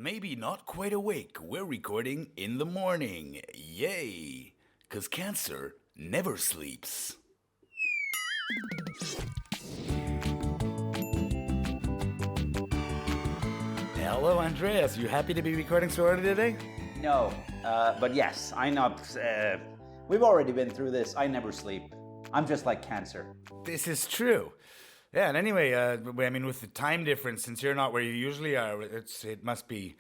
Maybe not quite awake. We're recording in the morning. Yay! 'Cause cancer never sleeps. Hello, Andreas. You happy to be recording so early today? No, but yes, I not. We've already been through this. I never sleep. I'm just like cancer. This is true. Yeah, and anyway, with the time difference, since you're not where you usually are, it must be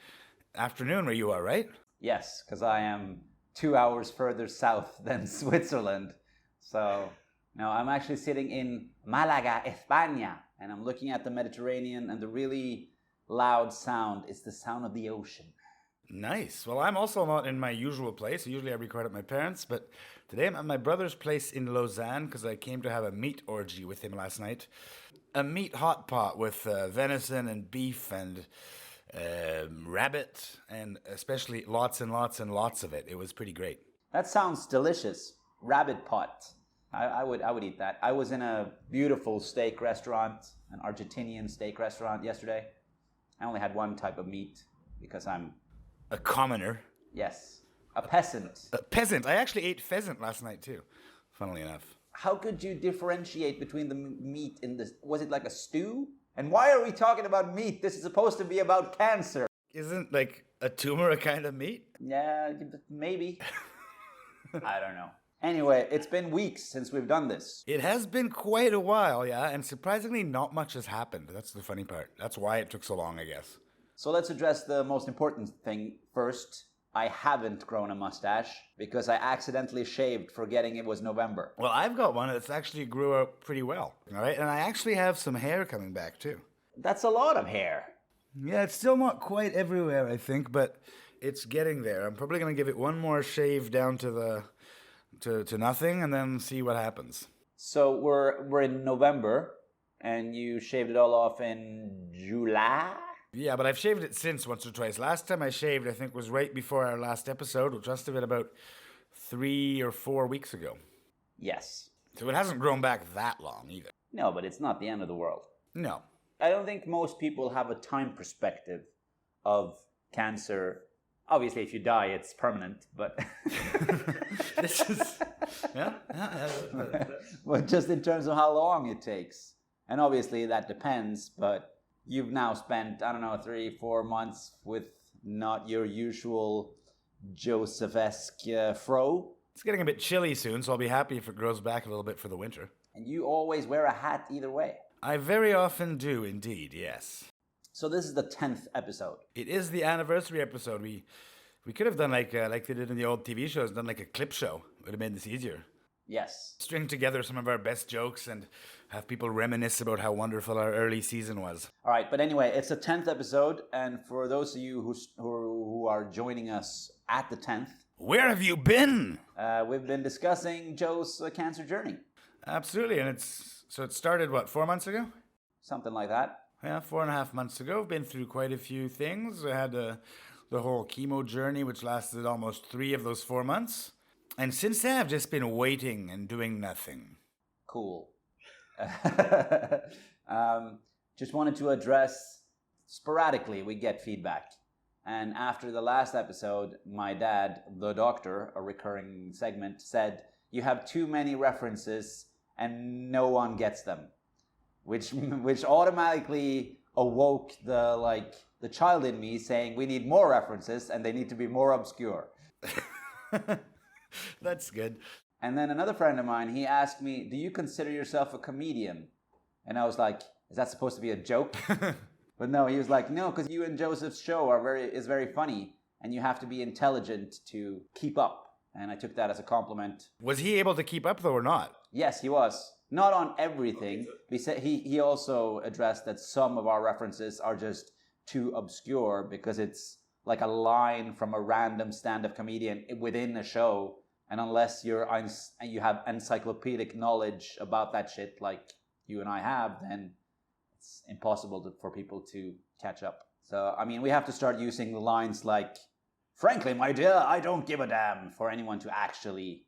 afternoon where you are, right? Yes, because I am 2 hours further south than Switzerland. So, no, I'm actually sitting in Malaga, España, and I'm looking at the Mediterranean, and the really loud sound is the sound of the ocean. Nice. Well, I'm also not in my usual place. Usually I record at my parents', but today I'm at my brother's place in Lausanne because I came to have a meat orgy with him last night. A meat hot pot with venison and beef and rabbit, and especially lots and lots and lots of it. It was pretty great. That sounds delicious. Rabbit pot. I would eat that. I was in a beautiful steak restaurant, an Argentinian steak restaurant yesterday. I only had one type of meat because I'm a commoner. Yes, a peasant. A peasant. I actually ate pheasant last night too, funnily enough. How could you differentiate between the meat in this? Was it like a stew? And why are we talking about meat? This is supposed to be about cancer. Isn't like a tumor a kind of meat? Yeah, maybe. I don't know. Anyway, it's been weeks since we've done this. It has been quite a while, yeah, and surprisingly not much has happened. That's the funny part. That's why it took so long, I guess. So let's address the most important thing first. I haven't grown a mustache because I accidentally shaved forgetting it was November. Well, I've got one that's actually grew out pretty well, all right? And I actually have some hair coming back too. That's a lot of hair. Yeah, it's still not quite everywhere, I think, but it's getting there. I'm probably going to give it one more shave down to nothing and then see what happens. So we're in November and you shaved it all off in July? Yeah, but I've shaved it since once or twice. Last time I shaved, I think, was right before our last episode, which must have been about 3 or 4 weeks ago. Yes. So it hasn't grown back that long either. No, but it's not the end of the world. No. I don't think most people have a time perspective of cancer. Obviously, if you die, it's permanent, but... This is... Yeah. But just in terms of how long it takes. And obviously, that depends, but... You've now spent, 3-4 months with not your usual Joseph-esque fro. It's getting a bit chilly soon, so I'll be happy if it grows back a little bit for the winter. And you always wear a hat either way. I very often do, indeed, yes. So this is the 10th episode. It is the anniversary episode. We could have done like they did in the old TV shows, done like a clip show. It would have made this easier. Yes. String together some of our best jokes and have people reminisce about how wonderful our early season was. All right, but anyway, it's the 10th episode, and for those of you who are joining us at the 10th... Where have you been? We've been discussing Joe's cancer journey. Absolutely, and it started, 4 months ago? Something like that. Yeah, 4.5 months ago. Been through quite a few things. I had the whole chemo journey, which lasted almost 3 of those 4 months. And since then, I've just been waiting and doing nothing. Cool. Just wanted to address, sporadically we get feedback. And after the last episode, my dad, the doctor, a recurring segment, said, you have too many references and no one gets them. Which automatically awoke the child in me saying we need more references and they need to be more obscure. That's good. And then another friend of mine, he asked me, do you consider yourself a comedian? And I was like, is that supposed to be a joke? But no, he was like, no, because you and Joseph's show is very funny and you have to be intelligent to keep up. And I took that as a compliment. Was he able to keep up though or not? Yes, he was. Not on everything. He also addressed that some of our references are just too obscure because it's like a line from a random stand-up comedian within a show. And unless you have encyclopedic knowledge about that shit like you and I have, then it's impossible for people to catch up. So, we have to start using the lines like, frankly, my dear, I don't give a damn, for anyone to actually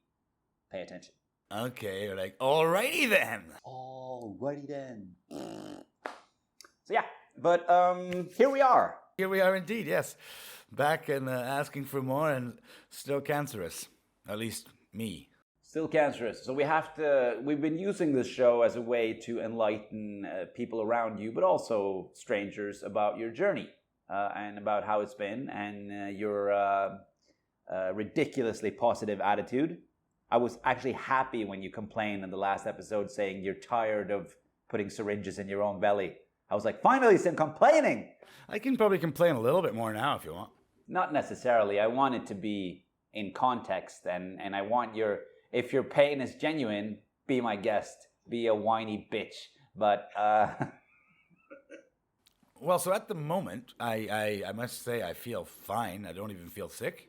pay attention. Okay, you're like, alrighty then. Alrighty then. So yeah, but here we are. Here we are indeed, yes. Back and asking for more and still cancerous. At least me. Still cancerous. So we've been using this show as a way to enlighten people around you, but also strangers about your journey and about how it's been and your ridiculously positive attitude. I was actually happy when you complained in the last episode saying you're tired of putting syringes in your own belly. I was like, finally, some complaining. I can probably complain a little bit more now if you want. Not necessarily. I want it to be in context, and I want if your pain is genuine, be my guest. Be a whiny bitch. But well, so at the moment, I must say I feel fine. I don't even feel sick.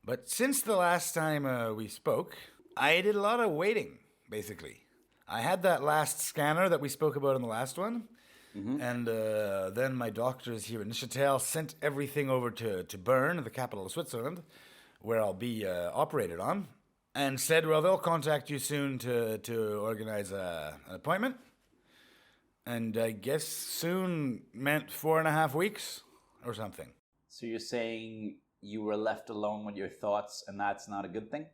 But since the last time we spoke, I did a lot of waiting, basically. I had that last scanner that we spoke about in the last one. Mm-hmm. And then my doctors here in Neuchâtel sent everything over to Bern, the capital of Switzerland, where I'll be operated on, and said, well, they'll contact you soon to organize an appointment. And I guess soon meant 4.5 weeks or something. So you're saying you were left alone with your thoughts, and that's not a good thing?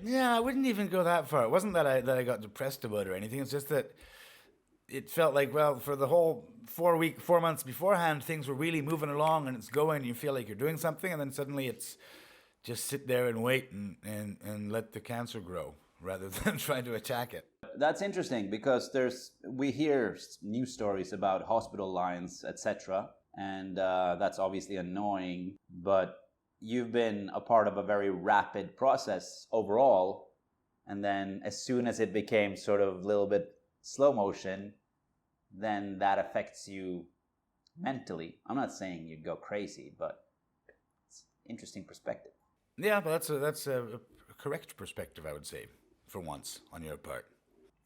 Yeah, I wouldn't even go that far. It wasn't that I got depressed about it or anything. It's just that it felt like, well, for the whole 4 months beforehand, things were really moving along and it's going and you feel like you're doing something, and then suddenly it's just sit there and wait and let the cancer grow rather than trying to attack it. That's interesting because we hear news stories about hospital lines, etc., and that's obviously annoying, but you've been a part of a very rapid process overall, and then as soon as it became sort of a little bit slow motion, then that affects you mentally. I'm not saying you'd go crazy, but it's interesting perspective. Yeah, but that's a correct perspective, I would say, for once on your part.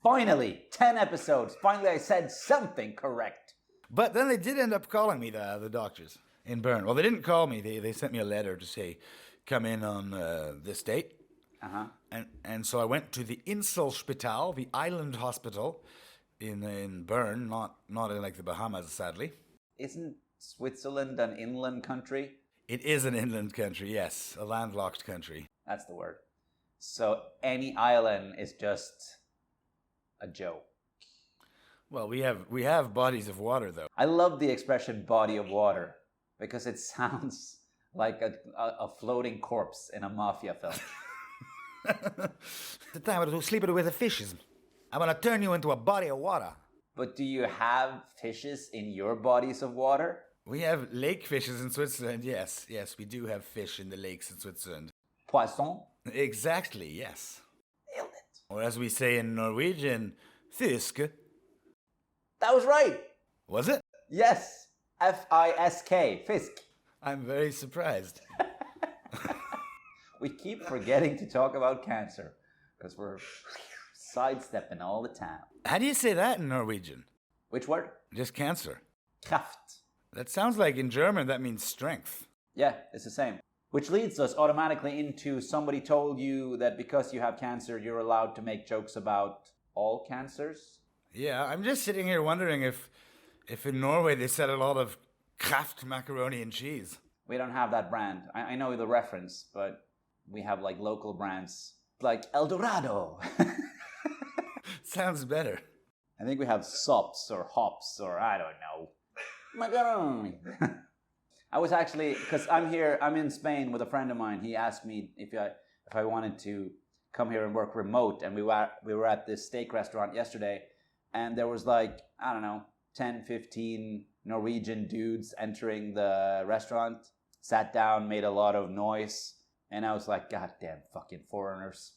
Finally, 10 episodes. Finally, I said something correct. But then they did end up calling me, the doctors in Bern. Well, they didn't call me. They sent me a letter to say, come in on this date. Uh-huh. And so I went to the Inselspital, the island hospital in Bern, not in like the Bahamas, sadly. Isn't Switzerland an inland country? It is an inland country, yes, a landlocked country. That's the word. So any island is just a joke. Well, we have bodies of water, though. I love the expression "body of water" because it sounds like a floating corpse in a mafia film. The time I was sleeping with the fishes. I'm gonna turn you into a body of water. But do you have fishes in your bodies of water? We have lake fishes in Switzerland, yes. Yes, we do have fish in the lakes in Switzerland. Poisson? Exactly, yes. Nailed it. Or as we say in Norwegian, fisk. That was right. Was it? Yes. F-I-S-K. Fisk. I'm very surprised. We keep forgetting to talk about cancer because we're sidestepping all the time. How do you say that in Norwegian? Which word? Just cancer. Kraft. That sounds like in German that means strength. Yeah, it's the same. Which leads us automatically into somebody told you that because you have cancer, you're allowed to make jokes about all cancers? Yeah, I'm just sitting here wondering if in Norway they sell a lot of Kraft macaroni and cheese. We don't have that brand. I know the reference, but we have like local brands like El Dorado. Sounds better. I think we have sops or hops or I don't know. Macaroni. I was actually, because I'm in Spain with a friend of mine. He asked me if I wanted to come here and work remote, and we were at this steak restaurant yesterday, and there was like, I don't know, 10, 15 Norwegian dudes entering the restaurant, sat down, made a lot of noise, and I was like, God damn fucking foreigners.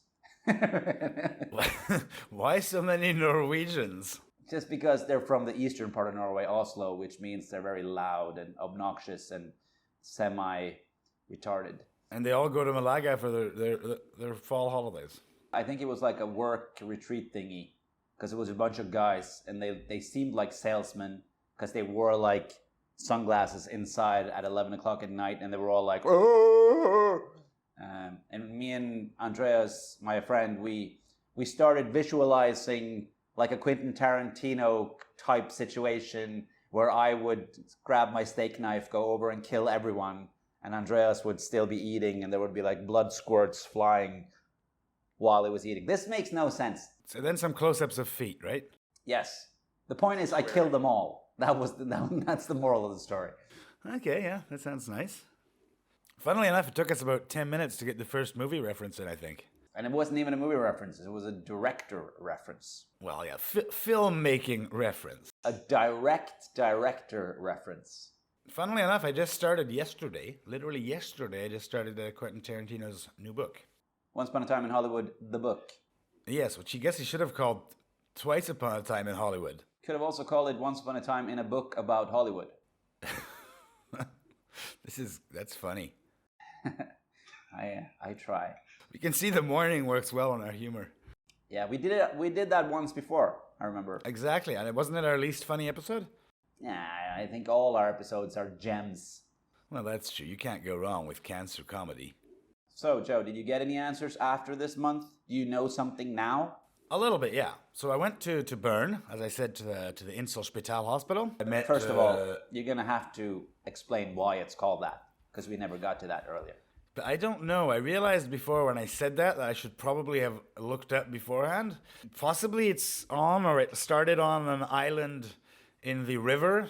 Why so many Norwegians? Just because they're from the eastern part of Norway, Oslo, which means they're very loud and obnoxious and semi-retarded. And they all go to Malaga for their fall holidays. I think it was like a work retreat thingy, because it was a bunch of guys, and they seemed like salesmen, because they wore like sunglasses inside at 11 o'clock at night, and they were all like, and me and Andreas, my friend, we started visualizing like a Quentin Tarantino type situation where I would grab my steak knife, go over and kill everyone, and Andreas would still be eating, and there would be like blood squirts flying while he was eating. This makes no sense. So then some close-ups of feet, right? Yes. The point is, I killed them all. That's the moral of the story. Okay, yeah, that sounds nice. Funnily enough, it took us about 10 minutes to get the first movie reference in, I think. And it wasn't even a movie reference. It was a director reference. Well, yeah, filmmaking reference. A direct director reference. Funnily enough, I just started yesterday, literally yesterday, I just started Quentin Tarantino's new book. Once Upon a Time in Hollywood, the book. Yes, which I guess he should have called Twice Upon a Time in Hollywood. Could have also called it Once Upon a Time in a Book About Hollywood. That's funny. I try. We can see the morning works well on our humor. Yeah, we did that once before, I remember. Exactly, and wasn't it our least funny episode? Yeah, I think all our episodes are gems. Well, that's true. You can't go wrong with cancer comedy. So, Joe, did you get any answers after this month? Do you know something now? A little bit, yeah. So I went to Bern, as I said, to the Inselspital Hospital. I met, First of all, you're going to have to explain why it's called that, because we never got to that earlier. But I don't know. I realized before when I said that I should probably have looked up beforehand. Possibly it's on, or it started on an island in the river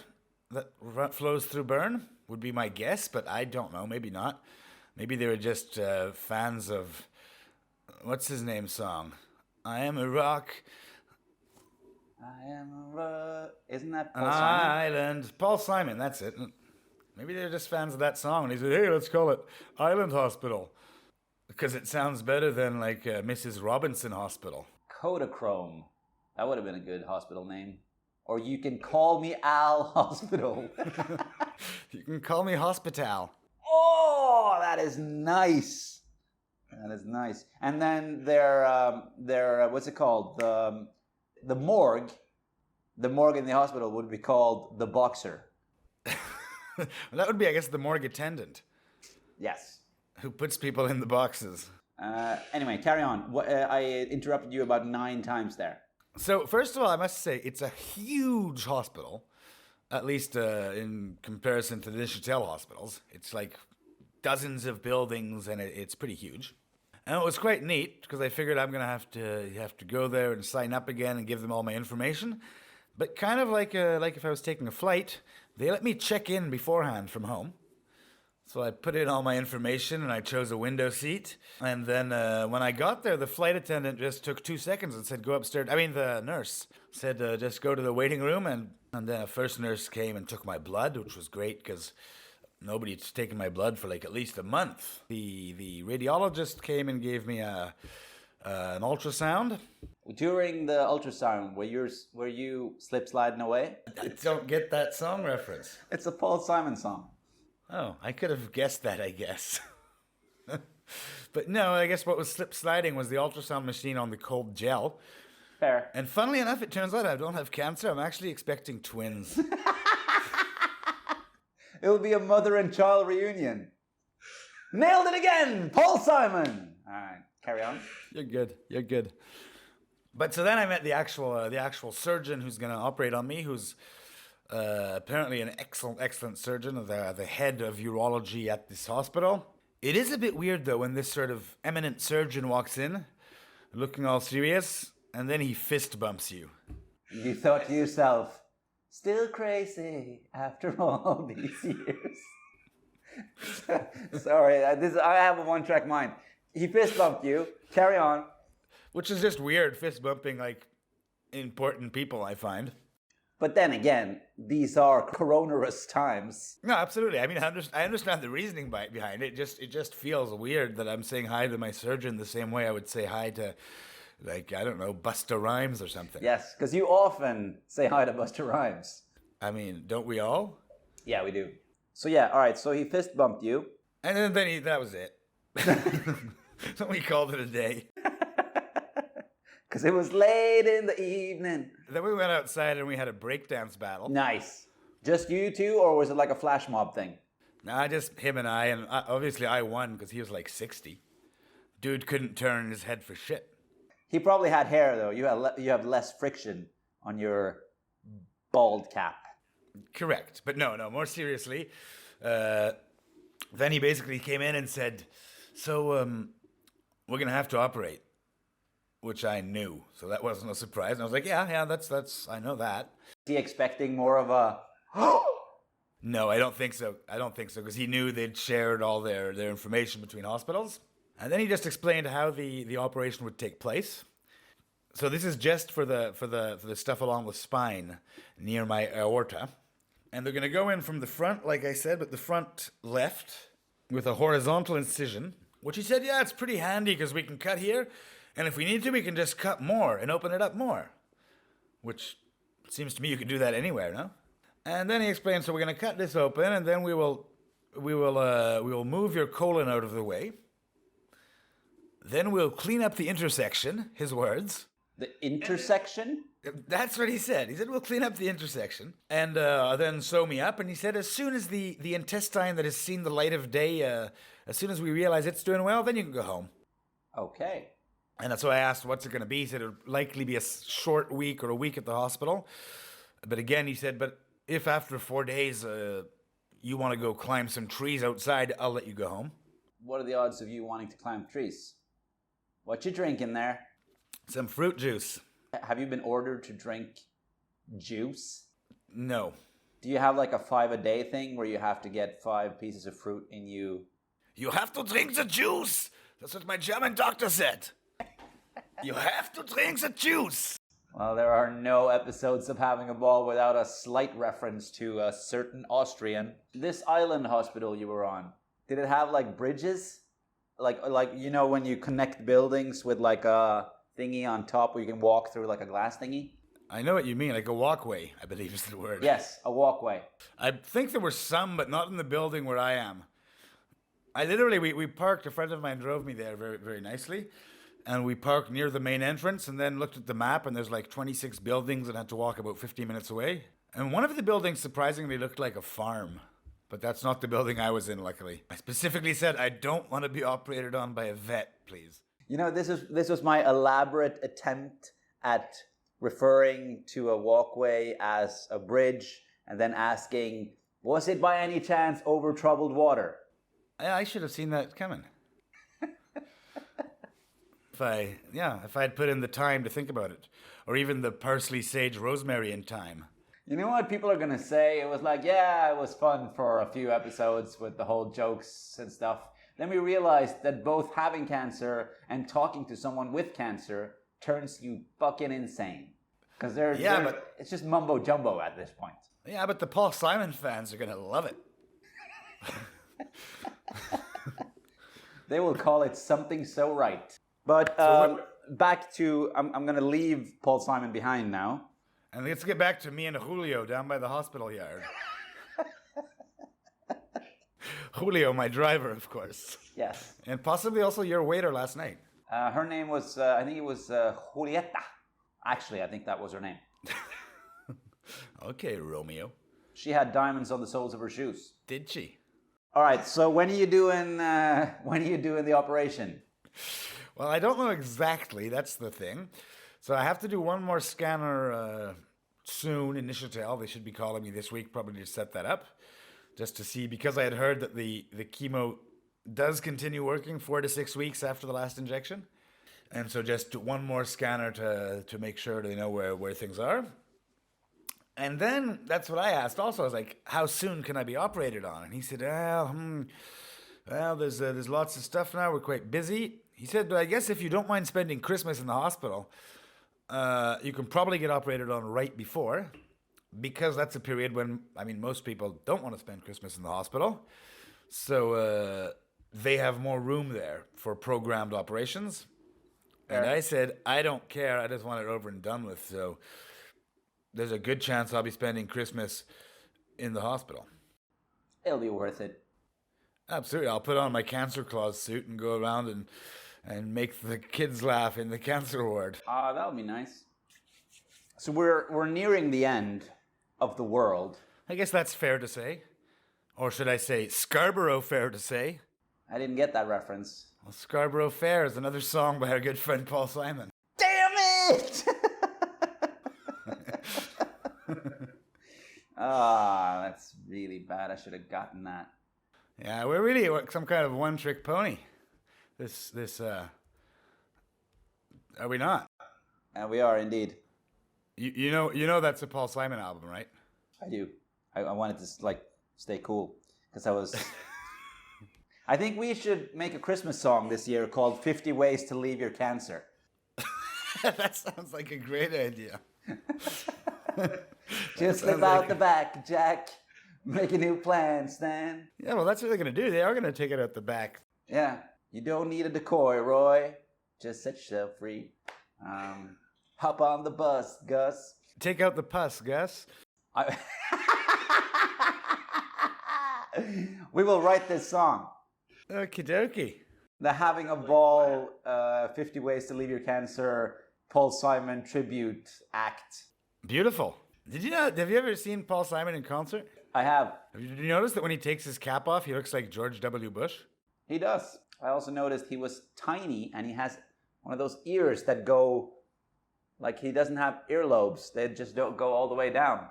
that flows through Bern, would be my guess, but I don't know. Maybe not. Maybe they were just fans of, what's his name song? I am a rock. I am a rock. Isn't that An Paul Simon? island. Paul Simon, that's it. Maybe they're just fans of that song. And he said, hey, let's call it Island Hospital. Because it sounds better than like Mrs. Robinson Hospital. Kodachrome. That would have been a good hospital name. Or you can call me Al Hospital. You can call me Hospital. Oh, that is nice. That is nice. And then their what's it called? The morgue. The morgue in the hospital would be called the Boxer. Well, that would be, I guess, the morgue attendant. Yes. Who puts people in the boxes. Anyway, carry on. I interrupted you about 9 times there. So, first of all, I must say, it's a huge hospital. At least in comparison to the Neuchâtel hospitals. It's like dozens of buildings, and it's pretty huge. And it was quite neat, because I figured I'm going to have to go there and sign up again and give them all my information. But kind of like if I was taking a flight, they let me check in beforehand from home. So I put in all my information, and I chose a window seat. And then when I got there, the flight attendant just took 2 seconds and said, go upstairs. I mean, the nurse said, just go to the waiting room. And then a first nurse came and took my blood, which was great because nobody had taken my blood for like at least a month. The radiologist came and gave me an ultrasound. During the ultrasound, were you slip sliding away? I don't get that song reference. It's a Paul Simon song. Oh, I could have guessed that, I guess. But no, I guess what was slip sliding was the ultrasound machine on the cold gel. Fair. And funnily enough, it turns out I don't have cancer. I'm actually expecting twins. It will be a mother and child reunion. Nailed it again, Paul Simon. All right, carry on. You're good. You're good. But so then I met the actual surgeon who's going to operate on me, who's apparently an excellent surgeon, the head of urology at this hospital. It is a bit weird, though, when this sort of eminent surgeon walks in, looking all serious, and then he fist bumps you. You thought to yourself, still crazy after all these years. Sorry, I have a one-track mind. He fist bumped you. Carry on. Which is just weird, fist bumping, like, important people, I find. But then again, these are coronavirus times. No, absolutely. I mean, I understand the reasoning behind it. It just feels weird that I'm saying hi to my surgeon the same way I would say hi to, like, I don't know, Busta Rhymes or something. Yes, because you often say hi to Busta Rhymes. I mean, don't we all? Yeah, we do. So yeah, all right. So he fist bumped you. And then that was it. So we called it a day. Because it was late in the evening. Then we went outside and we had a breakdance battle. Nice. Just you two, or was it like a flash mob thing? Nah, just him and I. And obviously I won because he was like 60. Dude couldn't turn his head for shit. He probably had hair, though. You have less friction on your bald cap. Correct. But no, more seriously. Then he basically came in and said, so we're going to have to operate, which I knew. So that wasn't a surprise. And I was like, yeah, that's I know that. Is he expecting more of a... No, I don't think so. Because he knew they'd shared all their information between hospitals. And then he just explained how the operation would take place. So this is just for the stuff along the spine near my aorta. And they're going to go in from the front, like I said, but the front left with a horizontal incision, which he said, yeah, it's pretty handy because we can cut here. And if we need to, we can just cut more and open it up more. Which seems to me you could do that anywhere, no? And then he explained, so we're going to cut this open, and then we will move your colon out of the way. Then we'll clean up the intersection, his words. The intersection? That's what he said. He said, we'll clean up the intersection and then sew me up. And he said, as soon as the intestine that has seen the light of day, as soon as we realize it's doing well, then you can go home. Okay. And that's why I asked, what's it going to be? He said, it'll likely be a short week or a week at the hospital. But again, he said, but if after 4 days you want to go climb some trees outside, I'll let you go home. What are the odds of you wanting to climb trees? What you drinking there? Some fruit juice. Have you been ordered to drink juice? No. Do you have like a 5-a-day thing where you have to get 5 pieces of fruit in you? You have to drink the juice. That's what my German doctor said. You have to drink the juice. Well, there are no episodes of Having a Ball without a slight reference to a certain Austrian. This island hospital you were on, did it have like bridges? Like you know when you connect buildings with like a thingy on top where you can walk through like a glass thingy? I know what you mean, like a walkway, I believe is the word. Yes, a walkway. I think there were some, but not in the building where I am. I literally, we parked, a friend of mine drove me there very, very nicely. And we parked near the main entrance and then looked at the map and there's like 26 buildings and had to walk about 15 minutes away. And one of the buildings surprisingly looked like a farm. But that's not the building I was in, luckily. I specifically said, I don't want to be operated on by a vet, please. You know, this was my elaborate attempt at referring to a walkway as a bridge and then asking, was it by any chance over troubled water? I should have seen that coming. If I had put in the time to think about it. Or even the parsley, sage, rosemary in time. You know what people are going to say? It was like, yeah, it was fun for a few episodes with the whole jokes and stuff. Then we realized that both having cancer and talking to someone with cancer turns you fucking insane. Because it's just mumbo jumbo at this point. Yeah, but the Paul Simon fans are going to love it. They will call it something so right. But back to, I'm going to leave Paul Simon behind now. And let's get back to me and Julio down by the hospital yard. Julio, my driver, of course. Yes. And possibly also your waiter last night. Her name was, I think it was Julieta. Actually, I think that was her name. Okay, Romeo. She had diamonds on the soles of her shoes. Did she? All right, so when are you doing the operation? Well, I don't know exactly. That's the thing. So I have to do one more scanner soon in Nishatel. They should be calling me this week probably to set that up. Just to see, because I had heard that the chemo does continue working 4 to 6 weeks after the last injection. And so just one more scanner to make sure they know where things are. And then that's what I asked also. I was like, how soon can I be operated on? And he said, well, there's lots of stuff now. We're quite busy. He said, but I guess if you don't mind spending Christmas in the hospital, you can probably get operated on right before, because that's a period when, most people don't want to spend Christmas in the hospital. So they have more room there for programmed operations. And I said, I don't care. I just want it over and done with. So there's a good chance I'll be spending Christmas in the hospital. It'll be worth it. Absolutely. I'll put on my Cancer Claus suit and go around and make the kids laugh in the cancer ward. That would be nice. So we're nearing the end of the world. I guess that's fair to say. Or should I say Scarborough Fair to say? I didn't get that reference. Well, Scarborough Fair is another song by our good friend Paul Simon. Damn it! Ah, that's really bad. I should have gotten that. Yeah, we're really some kind of one-trick pony. Are we not? And we are indeed. You know that's a Paul Simon album, right? I do. I wanted to like stay cool because I was. I think we should make a Christmas song this year called 50 Ways to Leave Your Cancer. That sounds like a great idea. Just slip out the back, Jack. Make a new plan, Stan. Yeah, well, that's what they're going to do. They are going to take it out the back. Yeah. You don't need a decoy, Roy. Just set yourself free. Hop on the bus, Gus. Take out the pus, Gus. We will write this song. Okie dokie. The Having a Ball 50 Ways to Leave Your Cancer Paul Simon tribute act. Beautiful. Have you ever seen Paul Simon in concert? I have. Did you notice that when he takes his cap off, he looks like George W. Bush? He does. I also noticed he was tiny and he has one of those ears that go, like he doesn't have earlobes. They just don't go all the way down.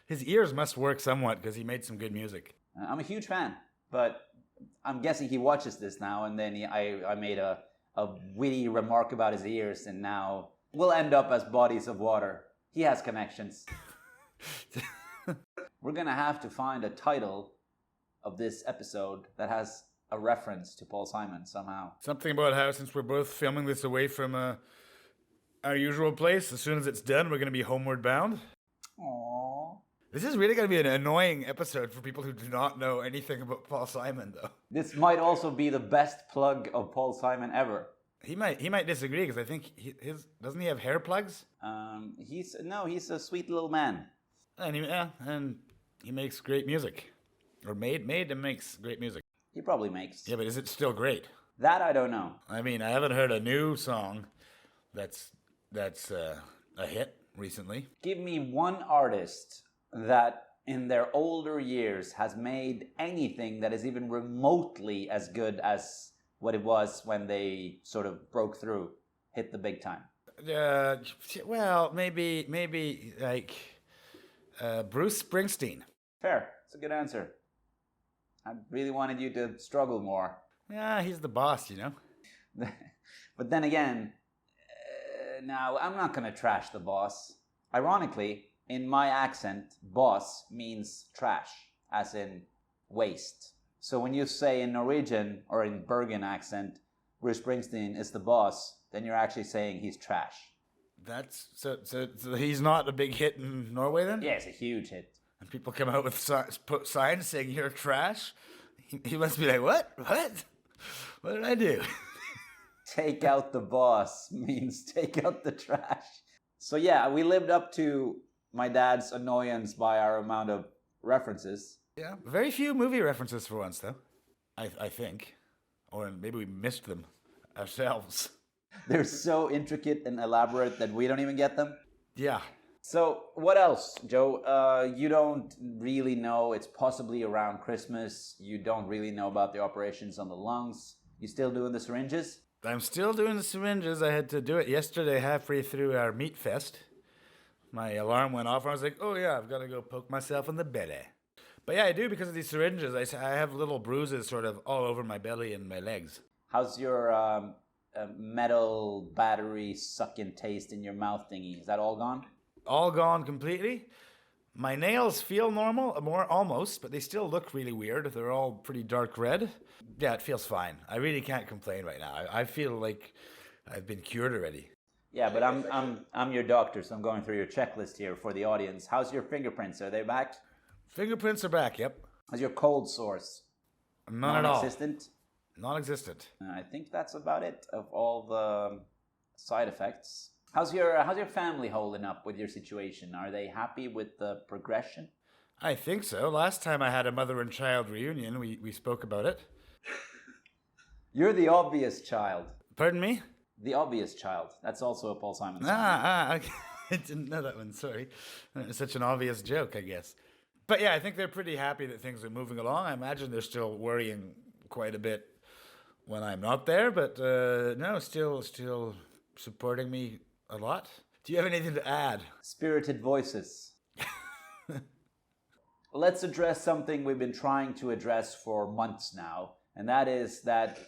His ears must work somewhat because he made some good music. I'm a huge fan, but I'm guessing he watches this now and then I made a witty remark about his ears and now we'll end up as bodies of water. He has connections. We're going to have to find a title of this episode that has a reference to Paul Simon somehow. Something about how, since we're both filming this away from our usual place, as soon as it's done, we're going to be homeward bound. Aww. This is really going to be an annoying episode for people who do not know anything about Paul Simon, though. This might also be the best plug of Paul Simon ever. He might disagree because I think doesn't he have hair plugs? He's a sweet little man. And he makes great music, or made and makes great music. He probably makes. Yeah, but is it still great? That I don't know. I mean, I haven't heard a new song that's a hit recently. Give me one artist that in their older years has made anything that is even remotely as good as what it was when they sort of broke through, hit the big time. Well, maybe like Bruce Springsteen. Fair. It's a good answer. I really wanted you to struggle more. Yeah, he's the boss, you know. But then again, now I'm not going to trash the boss. Ironically, in my accent, boss means trash, as in waste. So when you say in Norwegian or in Bergen accent, Bruce Springsteen is the boss, then you're actually saying he's trash. That's so he's not a big hit in Norway then? Yeah, it's a huge hit. And people come out with signs saying you're trash. He must be like, what? What did I do? Take out the boss means take out the trash. So yeah, we lived up to my dad's annoyance by our amount of references. Yeah, very few movie references for once, though. I think. Or maybe we missed them ourselves. They're so intricate and elaborate that we don't even get them. Yeah. So what else, Joe? You don't really know. It's possibly around Christmas. You don't really know about the operations on the lungs. You still doing the syringes? I'm still doing the syringes. I had to do it yesterday halfway through our meat fest. My alarm went off and I was like, oh yeah, I've got to go poke myself in the belly. But yeah, I do because of these syringes. I have little bruises sort of all over my belly and my legs. How's your metal battery sucking taste in your mouth thingy? Is that all gone? All gone completely. My nails feel normal, more almost, but they still look really weird. They're all pretty dark red. Yeah, it feels fine. I really can't complain right now. I feel like I've been cured already. Yeah, but I'm your doctor, so I'm going through your checklist here for the audience. How's your fingerprints? Are they back? Fingerprints are back, yep. How's your cold sores? None at all. Non-existent? Non-existent. I think that's about it of all the side effects. How's your family holding up with your situation? Are they happy with the progression? I think so. Last time I had a mother and child reunion, we spoke about it. You're the obvious child. Pardon me? The obvious child. That's also a Paul Simon song. Okay. I didn't know that one, sorry. It's such an obvious joke, I guess. But yeah, I think they're pretty happy that things are moving along. I imagine they're still worrying quite a bit when I'm not there, but no, still supporting me a lot. Do you have anything to add? Spirited voices. let's address something we've been trying to address for months now, and that is that,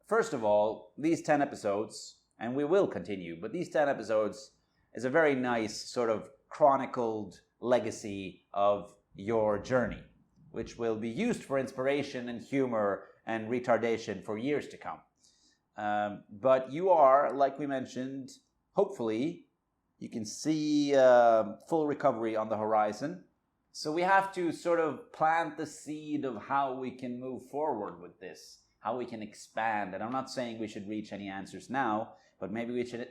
first of all, these 10 episodes, and we will continue, but these 10 episodes is a very nice sort of chronicled legacy of your journey, which will be used for inspiration and humor and retardation for years to come. But you are, like we mentioned, hopefully you can see full recovery on the horizon. So we have to sort of plant the seed of how we can move forward with this, how we can expand. And I'm not saying we should reach any answers now, but maybe we should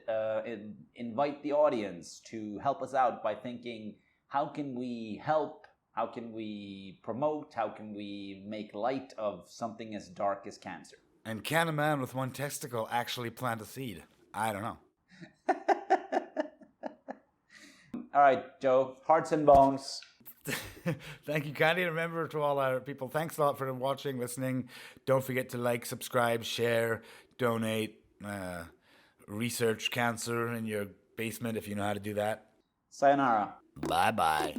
invite the audience to help us out by thinking, how can we help? How can we promote? How can we make light of something as dark as cancer? And can a man with one testicle actually plant a seed? I don't know. All right, Joe, hearts and bones. Thank you kindly. Remember, to all our people, thanks a lot for watching, listening. Don't forget to like, subscribe, share, donate, research cancer in your basement if you know how to do that. Sayonara. Bye-bye.